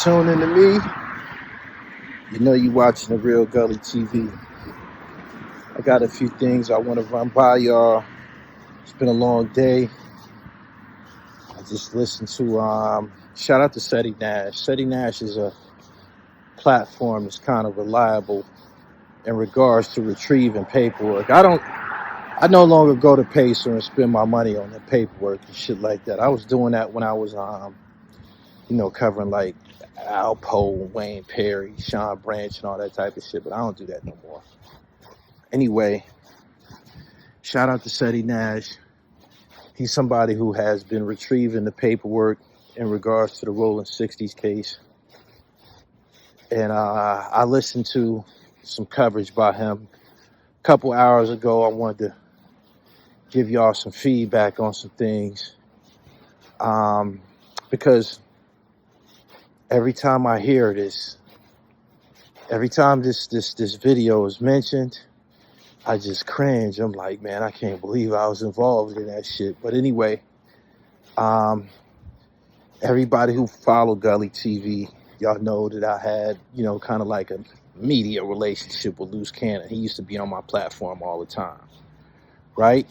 tune into me, you know you watching the real Gully TV. I got a few things I want to run by y'all. It's been a long day. I just listened to shout out to Seti Nash. Seti Nash is a platform that's kind of reliable in regards to retrieving paperwork. I no longer go to Pacer and spend my money on the paperwork and shit like that. I was doing that when I was covering like Alpo, Wayne Perry, Sean Branch, and all that type of shit, but I don't do that no more. Anyway, shout out to Seti Nash. He's somebody who has been retrieving the paperwork in regards to the Rollin 60s case. And I listened to some coverage by him a couple hours ago. I wanted to give y'all some feedback on some things. Because every time I hear this, every time this video is mentioned, I just cringe. I'm like, man, I can't believe I was involved in that shit. But anyway, everybody who followed Gully TV, y'all know that I had, kind of like a media relationship with Luce Cannon. He used to be on my platform all the time, right?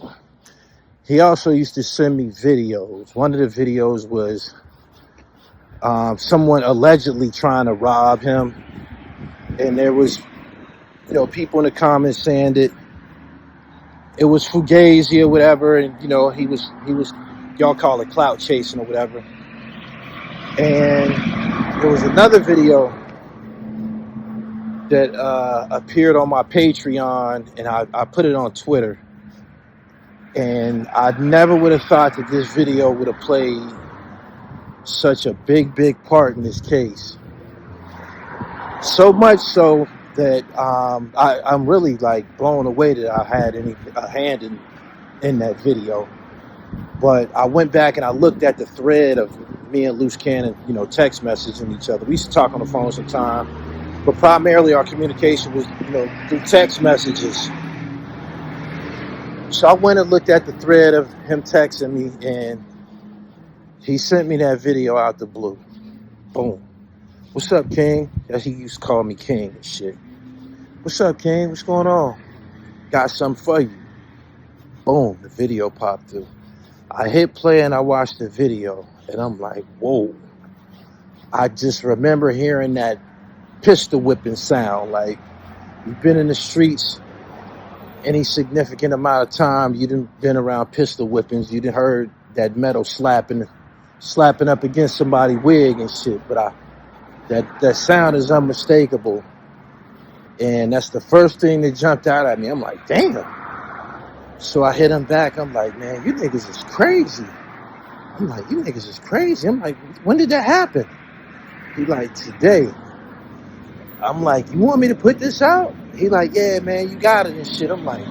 He also used to send me videos. One of the videos was someone allegedly trying to rob him, and there was people in the comments saying that it was fugazi or whatever, and he was y'all call it clout chasing or whatever. And there was another video that appeared on my Patreon, and I put it on Twitter, and I never would have thought that this video would have played such a big part in this case. So much so that I'm really like blown away that I had a hand in that video. But I went back and I looked at the thread of me and Luce Cannon, text messaging each other. We used to talk on the phone sometime, but primarily our communication was, through text messages. So I went and looked at the thread of him texting me, and he sent me that video out the blue. Boom. What's up, King? As he used to call me King and shit. What's up, King? What's going on? Got something for you. Boom, the video popped through. I hit play and I watched the video, and I'm like, whoa. I just remember hearing that pistol whipping sound. Like, you've been in the streets any significant amount of time, you done been around pistol whippings, you done heard that metal slapping up against somebody's wig and shit. But that sound is unmistakable, and that's the first thing that jumped out at me. I'm like, damn. So I hit him back. I'm like, man, you niggas is crazy. I'm like, you niggas is crazy. I'm like, when did that happen? He like, today. I'm like, you want me to put this out? He like, yeah, man, you got it and shit. I'm like,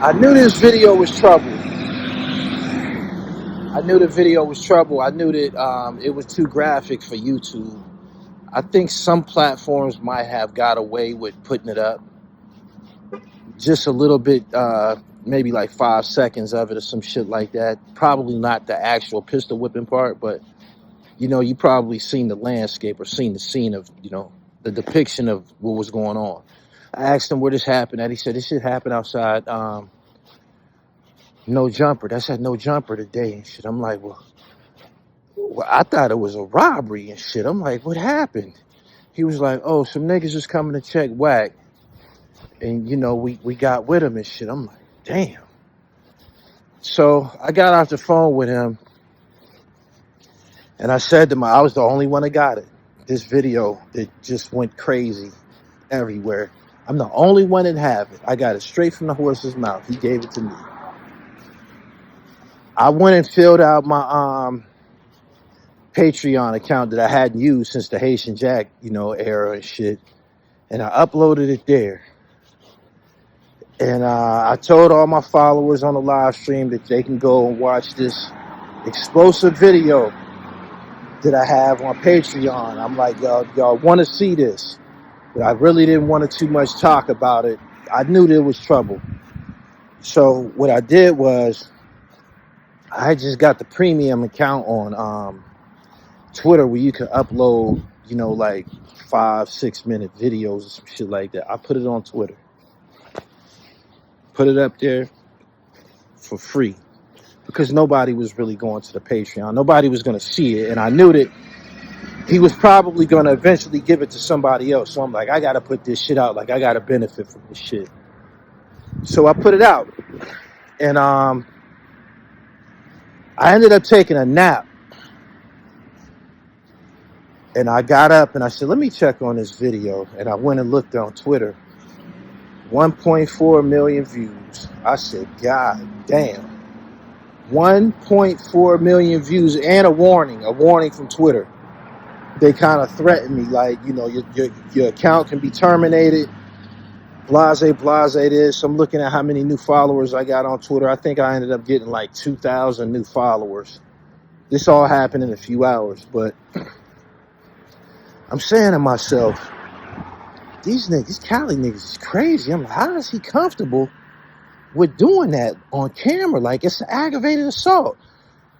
I knew this video was trouble. I knew the video was trouble. I knew that it was too graphic for YouTube. I think some platforms might have got away with putting it up. Just a little bit, maybe like 5 seconds of it or some shit like that. Probably not the actual pistol whipping part, but you probably seen the landscape or seen the scene of, the depiction of what was going on. I asked him where this happened at. He said, this shit happened outside No Jumper. That's at No Jumper today and shit. I'm like, well, I thought it was a robbery and shit. I'm like, what happened? He was like, oh, some niggas was coming to check whack. And, we got with him and shit. I'm like, damn. So I got off the phone with him, and I said to him, I was the only one that got it. This video that just went crazy everywhere. I'm the only one that have it. I got it straight from the horse's mouth. He gave it to me. I went and filled out my Patreon account that I hadn't used since the Haitian Jack, era and shit. And I uploaded it there. And I told all my followers on the live stream that they can go and watch this explosive video that I have on Patreon. I'm like, y'all want to see this, but I really didn't want to too much talk about it. I knew there was trouble. So what I did was I just got the premium account on Twitter where you can upload, you know, like 5-6 minute videos or some shit like that. I put it on Twitter, put it up there for free because nobody was really going to the Patreon. Nobody was going to see it. And I knew that he was probably going to eventually give it to somebody else. So I'm like, I got to put this shit out. Like, I got to benefit from this shit. So I put it out. And I ended up taking a nap. And I got up and I said, let me check on this video. And I went and looked on Twitter. 1.4 million views. I said, God damn. 1.4 million views and a warning from Twitter. They kind of threatened me, like, you know, your account can be terminated. Blase this. I'm looking at how many new followers I got on Twitter. I think I ended up getting like 2,000 new followers. This all happened in a few hours, but I'm saying to myself, these Cali niggas is crazy. I'm like, how is he comfortable with doing that on camera? Like, it's an aggravated assault.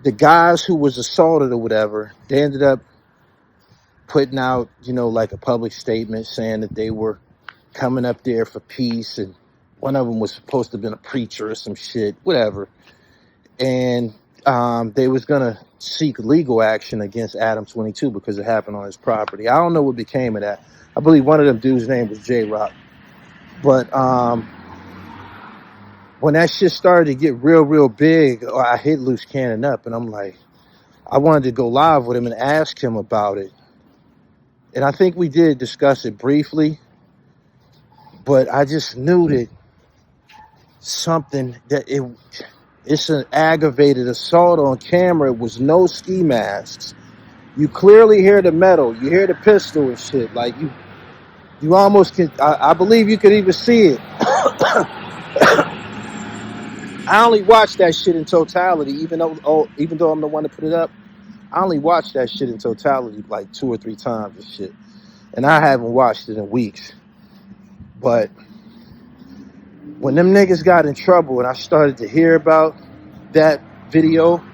The guys who was assaulted or whatever, they ended up putting out, you know, like a public statement saying that they were coming up there for peace, and one of them was supposed to have been a preacher or some shit, whatever. And they was gonna seek legal action against Adam 22 because it happened on his property. I don't know what became of that. I believe one of them dudes' name was J-Rock. But when that shit started to get real big, I hit Luce Cannon up, and I'm like, I wanted to go live with him and ask him about it. And I think we did discuss it briefly, but I just knew that it's an aggravated assault on camera. It was no ski masks. You clearly hear the metal. You hear the pistol and shit. Like, you almost can, I believe you could even see it. I only watched that shit in totality, even though I'm the one that put it up. I only watched that shit in totality like 2 or 3 times and shit. And I haven't watched it in weeks. But when them niggas got in trouble and I started to hear about that video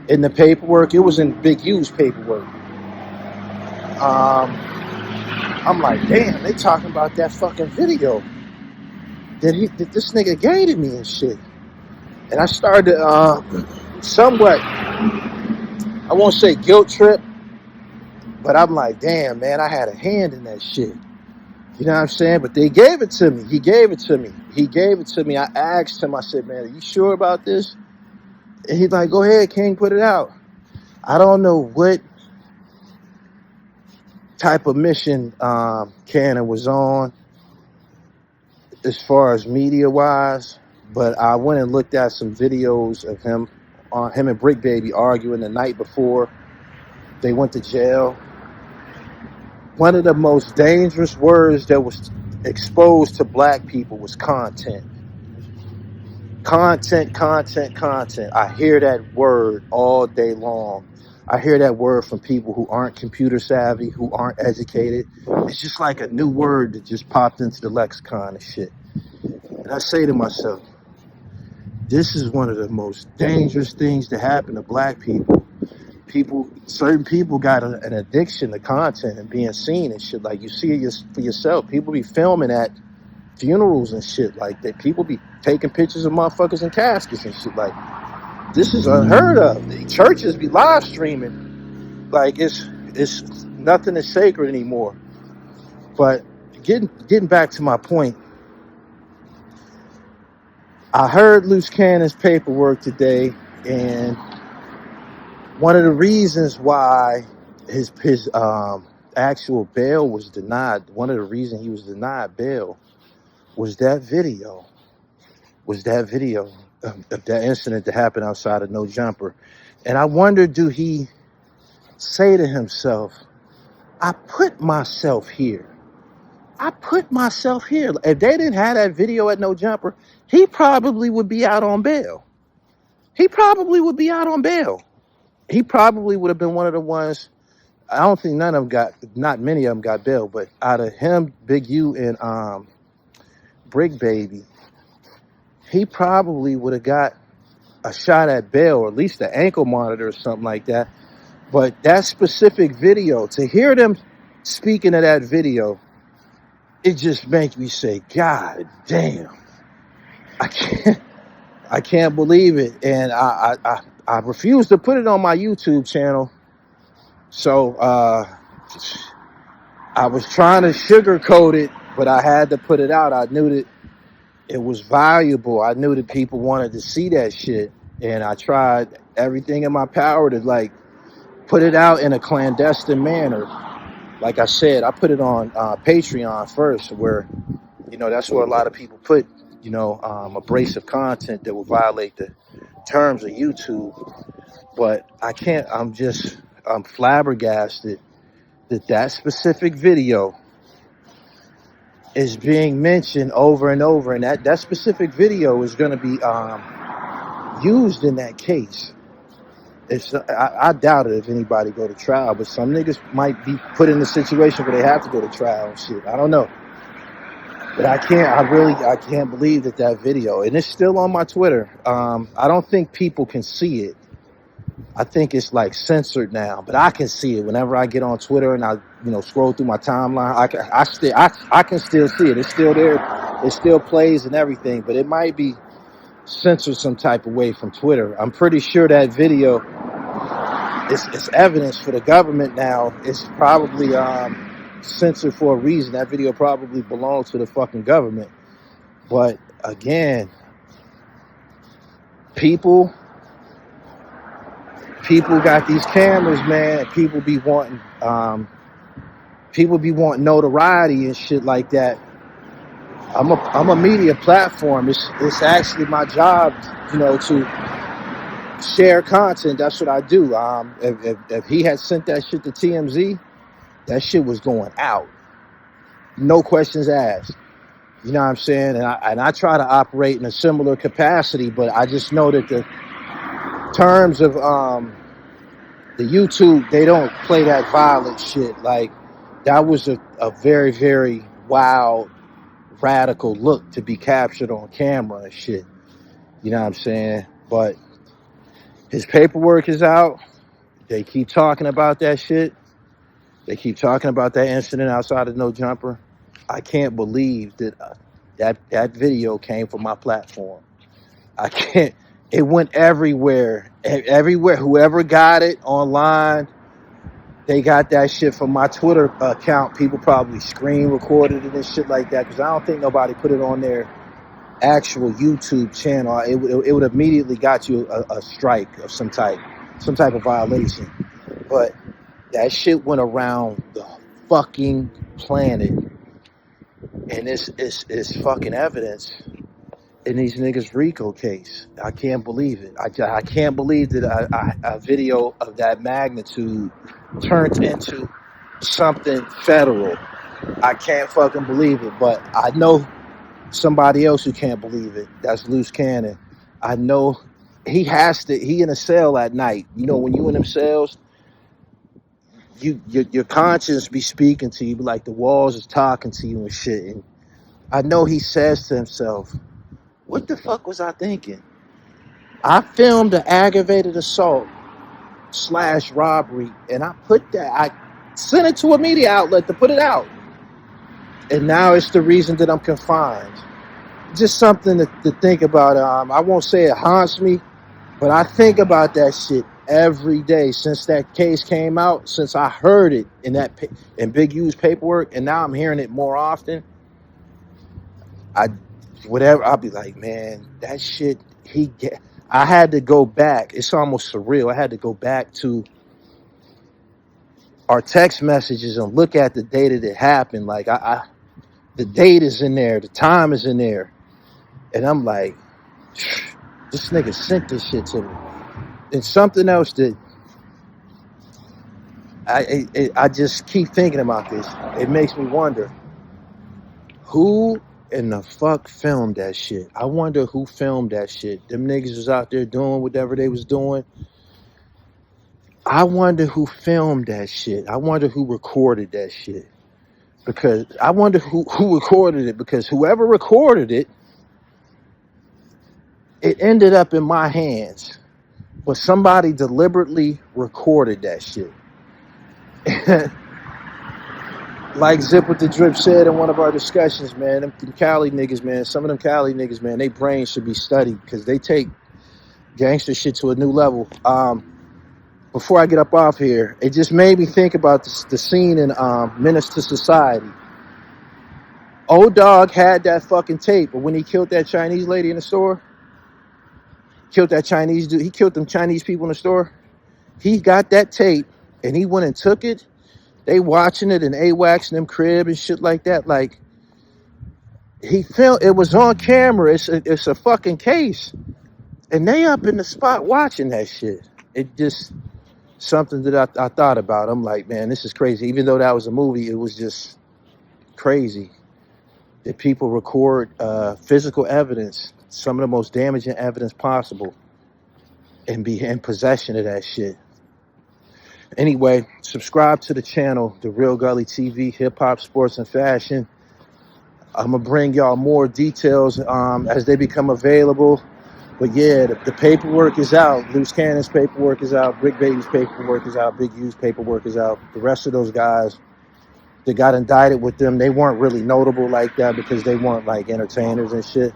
in the paperwork, it was in Big U's paperwork. I'm like, damn, they talking about that fucking video that this nigga gave to me and shit. And I started somewhat, I won't say guilt trip, but I'm like, damn, man, I had a hand in that shit. You know what I'm saying? But they gave it to me. He gave it to me. I asked him, I said, man, are you sure about this? And he's like, go ahead, King, put it out. I don't know what type of mission Cannon was on as far as media-wise, but I went and looked at some videos of him and Brick Baby arguing the night before they went to jail. One of the most dangerous words that was exposed to black people was content. Content. I hear that word all day long. I hear that word from people who aren't computer savvy, who aren't educated. It's just like a new word that just popped into the lexicon and shit. And I say to myself, this is one of the most dangerous things to happen to black people. Certain people got an addiction to content and being seen and shit. Like, you see it for yourself. People be filming at funerals and shit like that. People be taking pictures of motherfuckers in caskets and shit. Like, this is unheard of. The churches be live streaming. Like, it's nothing is sacred anymore. But getting back to my point, I heard Luce Cannon's paperwork today, and one of the reasons why his actual bail was denied, one of the reasons he was denied bail was that video of that incident that happened outside of No Jumper. And I wonder, do he say to himself, I put myself here. If they didn't have that video at No Jumper, he probably would be out on bail. He probably would have been one of the ones. I don't think not many of them got bail, but out of him, Big U, and Brick Baby, he probably would have got a shot at bail, or at least an ankle monitor or something like that. But that specific video, to hear them speaking of that video, it just makes me say, God damn, I can't, I can't believe it. And I refuse to put it on my YouTube channel. So I was trying to sugarcoat it, but I had to put it out. I knew that it was valuable. I knew that people wanted to see that shit. And I tried everything in my power to like put it out in a clandestine manner. Like I said, I put it on Patreon first, where, that's where a lot of people put, abrasive content that will violate the terms of YouTube. But I can't, I'm flabbergasted that specific video is being mentioned over and over. And that specific video is going to be used in that case. I doubt it if anybody go to trial, but some niggas might be put in a situation where they have to go to trial and shit. I don't know. But I can't believe that video, and it's still on my Twitter. I don't think people can see it. I think it's like censored now, but I can see it whenever I get on Twitter and I, scroll through my timeline. I can still see it. It's still there. It still plays and everything, but it might be censored some type of way from Twitter. I'm pretty sure that video is evidence for the government now. It's probably censored for a reason. That video probably belongs to the fucking government. But again, people got these cameras, man. People be wanting notoriety and shit like that. I'm a media platform. It's actually my job, to share content. That's what I do. If he had sent that shit to TMZ, that shit was going out. No questions asked. You know what I'm saying? And I try to operate in a similar capacity, but I just know that the terms of the YouTube, they don't play that violent shit. Like, that was a very, very wild, radical look to be captured on camera and shit. You know what I'm saying? But his paperwork is out. They keep talking about that shit. They keep talking about that incident outside of No Jumper. I can't believe that that video came from my platform. I can't. It went everywhere. Everywhere. Whoever got it online, they got that shit from my Twitter account. People probably screen recorded it and shit like that, because I don't think nobody put it on their actual YouTube channel. It would immediately got you a strike of some type of violation. But that shit went around the fucking planet, and it's fucking evidence in these niggas' RICO case. I can't believe it. I can't believe that a video of that magnitude turned into something federal. I can't fucking believe it. But I know somebody else who can't believe it. That's Luce Cannon. I know he in a cell at night. When you in them cells, your conscience be speaking to you, like the walls is talking to you and shit. And I know he says to himself, what the fuck was I thinking? I filmed an aggravated assault / robbery, and I sent it to a media outlet to put it out. And now it's the reason that I'm confined. Just something to think about. I won't say it haunts me, but I think about that shit every day since that case came out, since I heard it in Big U's paperwork, and now I'm hearing it more often. I'll be like, man, that shit, I had to go back. It's almost surreal. I had to go back to our text messages and look at the date that it happened. Like, the date is in there, the time is in there. And I'm like, this nigga sent this shit to me. And something else that I just keep thinking about this. It makes me wonder, who in the fuck filmed that shit? I wonder who filmed that shit. Them niggas was out there doing whatever they was doing. I wonder who filmed that shit. I wonder who recorded that shit. Because I wonder who recorded it, because whoever recorded it, it ended up in my hands. but somebody deliberately recorded that shit. Like Zip with the Drip said in one of our discussions, man, them Cali niggas, man, some of them Cali niggas, man, they brains should be studied because they take gangster shit to a new level. Before I get up off here, it just made me think about the scene in Menace to Society. Old Dog had that fucking tape, but when he killed that Chinese lady in the store, killed that Chinese dude, he killed them Chinese people in the store. He got that tape and he went and took it. They watching it in AWACS and them crib and shit like that. Like, he filmed, it was on camera. It's a fucking case. And they up in the spot watching that shit. It just, something that I thought about. I'm like, man, this is crazy. Even though that was a movie, it was just crazy that people record physical evidence, some of the most damaging evidence possible, and be in possession of that shit. Anyway, subscribe to the channel, The Real Gully TV, hip hop, sports, and fashion. I'm gonna bring y'all more details as they become available. But yeah, the paperwork is out. Luce Cannon's paperwork is out. Brick Baby's paperwork is out. Big U's paperwork is out. The rest of those guys that got indicted with them, they weren't really notable like that because they weren't like entertainers and shit.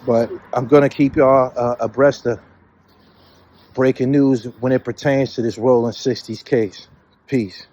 But I'm gonna keep y'all abreast of breaking news when it pertains to this Rollin 60s case. Peace.